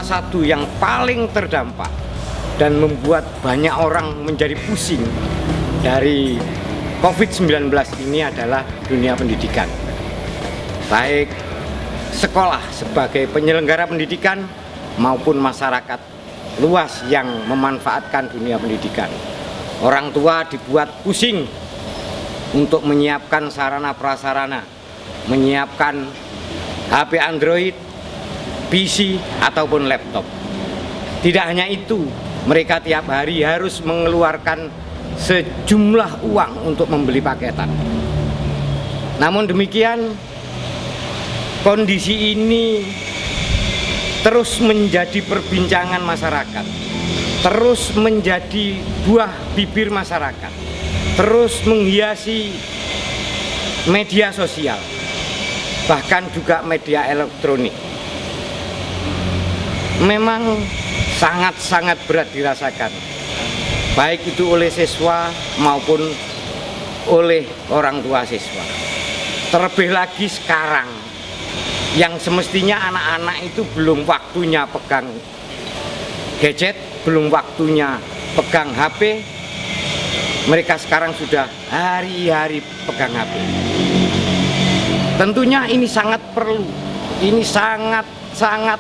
satu yang paling terdampak dan membuat banyak orang menjadi pusing dari COVID-19 ini adalah dunia pendidikan. Baik sekolah sebagai penyelenggara pendidikan maupun masyarakat luas yang memanfaatkan dunia pendidikan. Orang tua dibuat pusing untuk menyiapkan sarana prasarana, menyiapkan HP Android, PC ataupun laptop. Tidak hanya itu, mereka tiap hari harus mengeluarkan sejumlah uang untuk membeli paketan. Namun demikian, kondisi ini terus menjadi perbincangan masyarakat, terus menjadi buah bibir masyarakat, terus menghiasi media sosial, bahkan juga media elektronik. Memang sangat-sangat berat dirasakan, baik itu oleh siswa maupun oleh orang tua siswa. Terlebih lagi sekarang, yang semestinya anak-anak itu belum waktunya pegang gadget, belum waktunya pegang HP, mereka sekarang sudah hari-hari pegang HP. Tentunya ini sangat perlu, ini sangat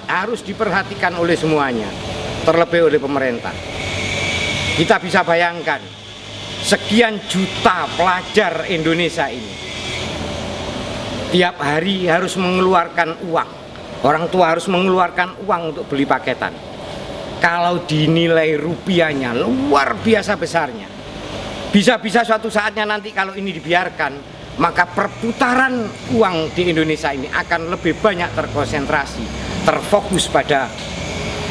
harus diperhatikan oleh semuanya, terlebih oleh pemerintah. Kita bisa bayangkan, sekian juta pelajar Indonesia ini tiap hari harus mengeluarkan uang. Orang tua harus mengeluarkan uang untuk beli paketan. Kalau dinilai rupiahnya luar biasa besarnya. Bisa-bisa suatu saatnya nanti kalau ini dibiarkan, maka perputaran uang di Indonesia ini akan lebih banyak terkonsentrasi, terfokus pada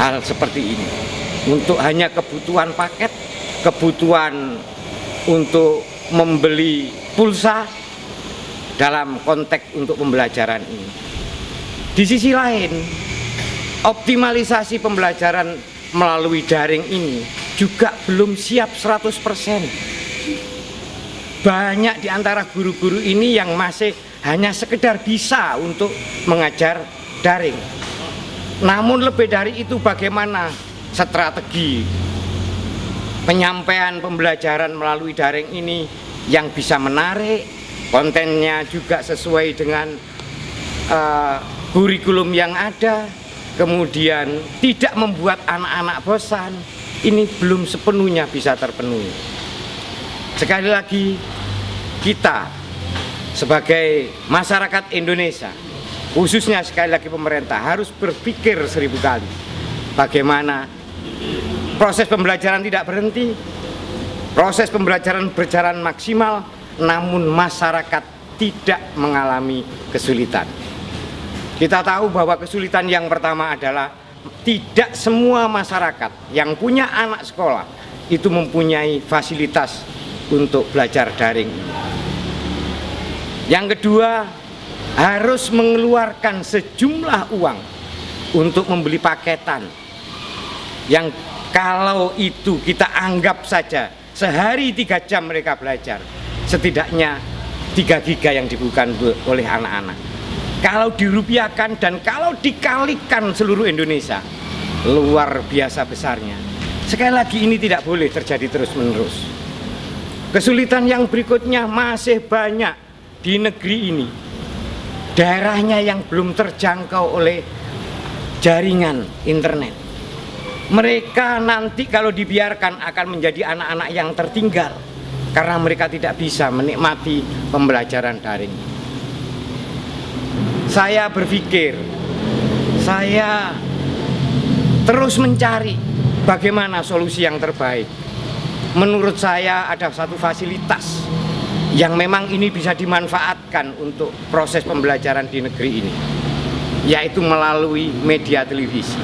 hal seperti ini. Untuk hanya kebutuhan paket, kebutuhan untuk membeli pulsa dalam konteks untuk pembelajaran ini. Di sisi lain, optimalisasi pembelajaran melalui daring ini juga belum siap 100%. Banyak di antara guru-guru ini yang masih hanya sekedar bisa untuk mengajar daring. Namun lebih dari itu, bagaimana strategi penyampaian pembelajaran melalui daring ini yang bisa menarik, kontennya juga sesuai dengan kurikulum yang ada, kemudian tidak membuat anak-anak bosan. Ini belum sepenuhnya bisa terpenuhi. Sekali lagi, kita sebagai masyarakat Indonesia, khususnya sekali lagi pemerintah, harus berpikir 1000 kali bagaimana proses pembelajaran tidak berhenti, proses pembelajaran berjalan maksimal, namun masyarakat tidak mengalami kesulitan. Kita tahu bahwa kesulitan yang pertama adalah tidak semua masyarakat yang punya anak sekolah itu mempunyai fasilitas untuk belajar daring. Yang kedua, harus mengeluarkan sejumlah uang untuk membeli paketan yang kalau itu kita anggap saja sehari 3 jam mereka belajar, setidaknya 3 giga yang dibutuhkan oleh anak-anak. Kalau dirupiahkan dan kalau dikalikan seluruh Indonesia, luar biasa besarnya. Sekali lagi, ini tidak boleh terjadi terus-menerus. Kesulitan yang berikutnya masih banyak di negeri ini. Daerahnya yang belum terjangkau oleh jaringan internet. Mereka nanti kalau dibiarkan akan menjadi anak-anak yang tertinggal, karena mereka tidak bisa menikmati pembelajaran daring. Saya berpikir, saya terus mencari bagaimana solusi yang terbaik. Menurut saya ada satu fasilitas yang memang ini bisa dimanfaatkan untuk proses pembelajaran di negeri ini, yaitu melalui media televisi.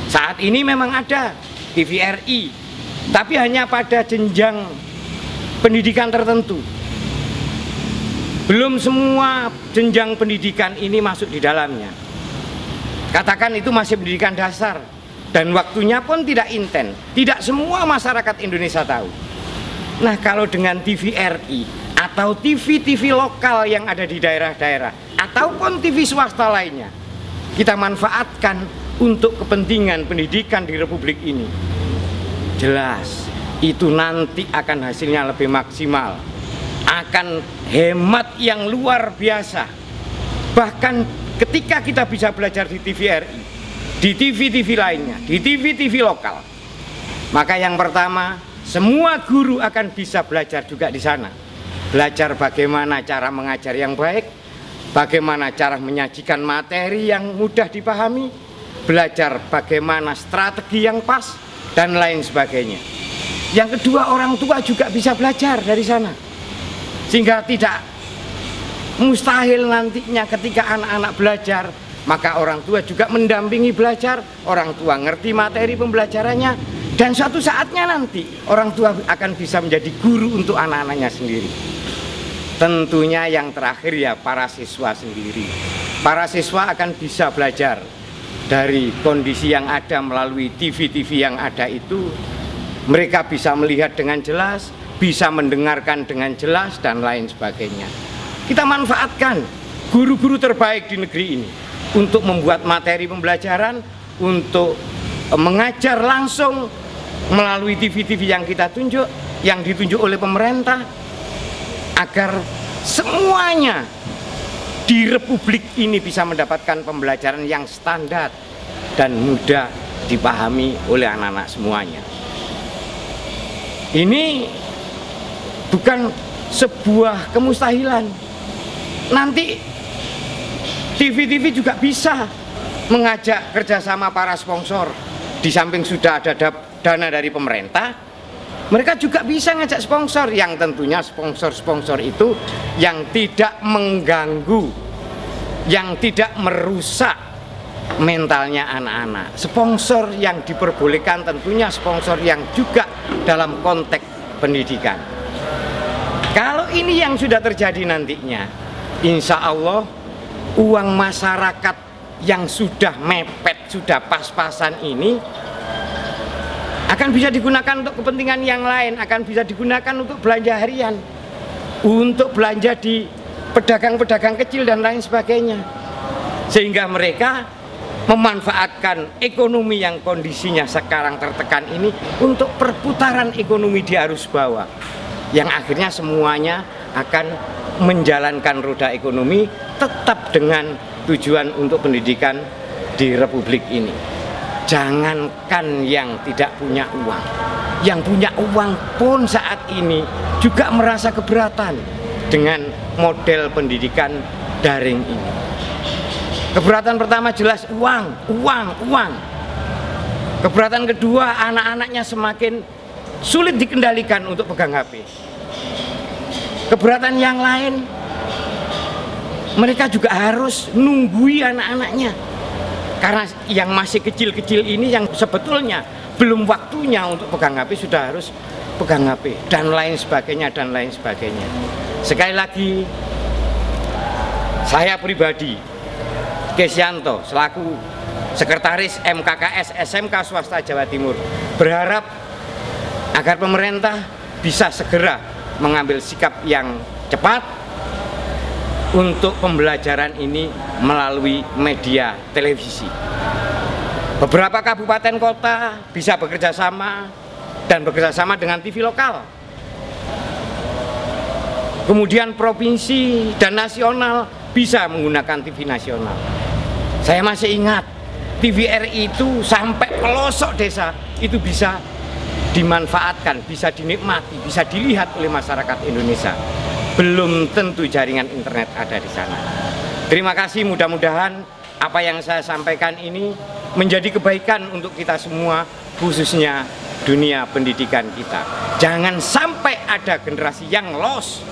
Saat ini memang ada TVRI, tapi hanya pada jenjang pendidikan tertentu. Belum semua jenjang pendidikan ini masuk di dalamnya. Katakan itu masih pendidikan dasar dan waktunya pun tidak intens. Tidak semua masyarakat Indonesia tahu. Nah, kalau dengan TVRI atau TV-TV lokal yang ada di daerah-daerah ataupun TV swasta lainnya, kita manfaatkan untuk kepentingan pendidikan di Republik ini, jelas itu nanti akan hasilnya lebih maksimal, akan hemat yang luar biasa. Bahkan ketika kita bisa belajar di TVRI, di TV-TV lainnya, di TV-TV lokal, maka yang pertama, semua guru akan bisa belajar juga di sana. Belajar bagaimana cara mengajar yang baik, bagaimana cara menyajikan materi yang mudah dipahami, belajar bagaimana strategi yang pas, dan lain sebagainya. Yang kedua, orang tua juga bisa belajar dari sana. Sehingga tidak mustahil nantinya ketika anak-anak belajar, maka orang tua juga mendampingi belajar, orang tua ngerti materi pembelajarannya, dan suatu saatnya nanti orang tua akan bisa menjadi guru untuk anak-anaknya sendiri. Tentunya yang terakhir ya para siswa sendiri. Para siswa akan bisa belajar dari kondisi yang ada melalui TV-TV yang ada itu. Mereka bisa melihat dengan jelas, bisa mendengarkan dengan jelas, dan lain sebagainya. Kita manfaatkan guru-guru terbaik di negeri ini untuk membuat materi pembelajaran, untuk mengajar langsung melalui TV-TV yang kita tunjuk, yang ditunjuk oleh pemerintah, agar semuanya di Republik ini bisa mendapatkan pembelajaran yang standar dan mudah dipahami oleh anak-anak semuanya. Ini bukan sebuah kemustahilan. Nanti TV-TV juga bisa mengajak kerjasama para sponsor. Di samping sudah ada dana dari pemerintah, mereka juga bisa ngajak sponsor, yang tentunya sponsor-sponsor itu yang tidak mengganggu, yang tidak merusak mentalnya anak-anak. Sponsor yang diperbolehkan tentunya sponsor yang juga dalam konteks pendidikan. Kalau ini yang sudah terjadi nantinya, insya Allah uang masyarakat yang sudah mepet, sudah pas-pasan ini akan bisa digunakan untuk kepentingan yang lain, akan bisa digunakan untuk belanja harian, untuk belanja di pedagang-pedagang kecil dan lain sebagainya. Sehingga mereka memanfaatkan ekonomi yang kondisinya sekarang tertekan ini untuk perputaran ekonomi di arus bawah, yang akhirnya semuanya akan menjalankan roda ekonomi tetap dengan tujuan untuk pendidikan di Republik ini. Jangankan yang tidak punya uang, yang punya uang pun saat ini juga merasa keberatan dengan model pendidikan daring ini. Keberatan pertama jelas uang. Keberatan kedua, anak-anaknya semakin sulit dikendalikan untuk pegang HP. Keberatan yang lain, mereka juga harus nunggui anak-anaknya. Karena yang masih kecil-kecil ini yang sebetulnya belum waktunya untuk pegang HP, sudah harus pegang HP, dan lain sebagainya, dan lain sebagainya. Sekali lagi, saya pribadi, Kesyanto, selaku Sekretaris MKKS SMK Swasta Jawa Timur, berharap agar pemerintah bisa segera mengambil sikap yang cepat untuk pembelajaran ini melalui media televisi. Beberapa kabupaten kota bisa bekerja sama dan bekerja sama dengan TV lokal. Kemudian provinsi dan nasional bisa menggunakan TV nasional. Saya masih ingat TVRI itu sampai pelosok desa itu bisa dimanfaatkan, bisa dinikmati, bisa dilihat oleh masyarakat Indonesia. Belum tentu jaringan internet ada di sana. Terima kasih, mudah-mudahan apa yang saya sampaikan ini menjadi kebaikan untuk kita semua, khususnya dunia pendidikan kita. Jangan sampai ada generasi yang lost,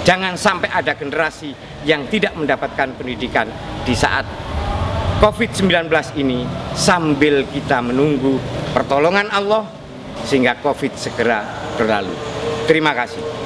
jangan sampai ada generasi yang tidak mendapatkan pendidikan di saat COVID-19 ini, sambil kita menunggu pertolongan Allah sehingga COVID segera berlalu. Terima kasih.